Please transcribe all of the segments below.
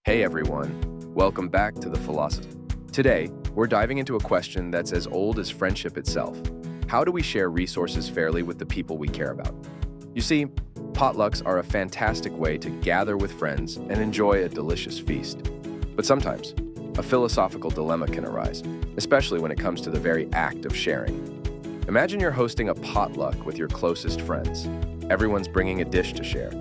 Hey everyone, welcome back to the Philosophist. Today, we're diving into a question that's as old as friendship itself. How do we share resources fairly with the people we care about? You see, potlucks are a fantastic way to gather with friends and enjoy a delicious feast. But sometimes, a philosophical dilemma can arise, especially when it comes to the very act of sharing. Imagine you're hosting a potluck with your closest friends. Everyone's bringing a dish to share.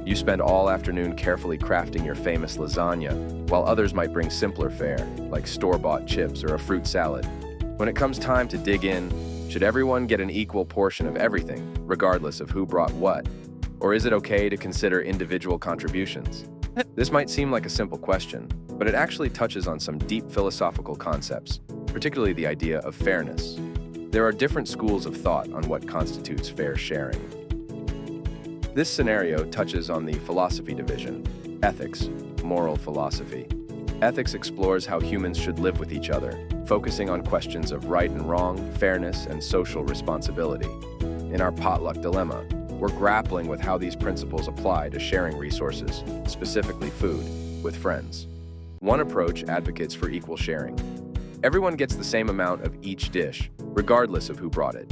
You spend all afternoon carefully crafting your famous lasagna, while others might bring simpler fare, like store-bought chips or a fruit salad. When it comes time to dig in, should everyone get an equal portion of everything, regardless of who brought what? Or is it okay to consider individual contributions? This might seem like a simple question, but it actually touches on some deep philosophical concepts, particularly the idea of fairness. There are different schools of thought on what constitutes fair sharing. This scenario touches on the philosophy division, ethics, moral philosophy. Ethics explores how humans should live with each other, focusing on questions of right and wrong, fairness, and social responsibility. In our potluck dilemma, we're grappling with how these principles apply to sharing resources, specifically food, with friends. One approach advocates for equal sharing. Everyone gets the same amount of each dish, regardless of who brought it.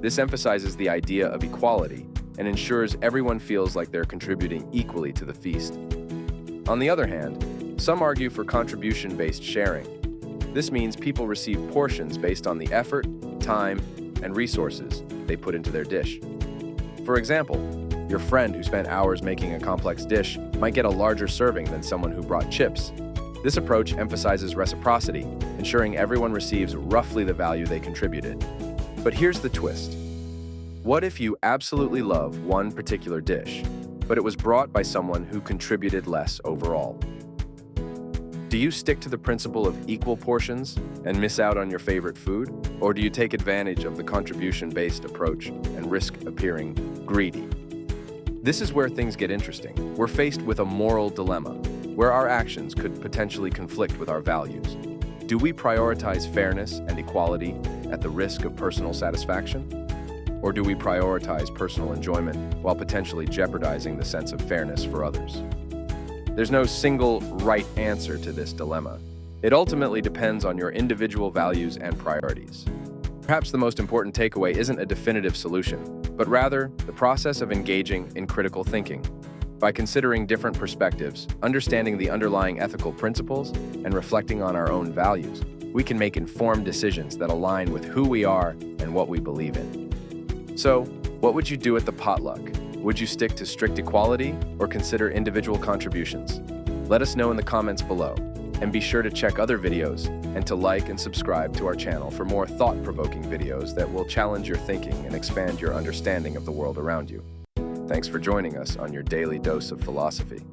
This emphasizes the idea of equality and ensures everyone feels like they're contributing equally to the feast. On the other hand, some argue for contribution-based sharing. This means people receive portions based on the effort, time, and resources they put into their dish. For example, your friend who spent hours making a complex dish might get a larger serving than someone who brought chips. This approach emphasizes reciprocity, ensuring everyone receives roughly the value they contributed. But here's the twist. What if you absolutely love one particular dish, but it was brought by someone who contributed less overall? Do you stick to the principle of equal portions and miss out on your favorite food? Or do you take advantage of the contribution-based approach and risk appearing greedy? This is where things get interesting. We're faced with a moral dilemma, where our actions could potentially conflict with our values. Do we prioritize fairness and equality at the risk of personal satisfaction? Or do we prioritize personal enjoyment while potentially jeopardizing the sense of fairness for others? There's no single right answer to this dilemma. It ultimately depends on your individual values and priorities. Perhaps the most important takeaway isn't a definitive solution, but rather the process of engaging in critical thinking. By considering different perspectives, understanding the underlying ethical principles, and reflecting on our own values, we can make informed decisions that align with who we are and what we believe in. So, what would you do at the potluck? Would you stick to strict equality or consider individual contributions? Let us know in the comments below, and be sure to check other videos and to like and subscribe to our channel for more thought-provoking videos that will challenge your thinking and expand your understanding of the world around you. Thanks for joining us on your daily dose of philosophy.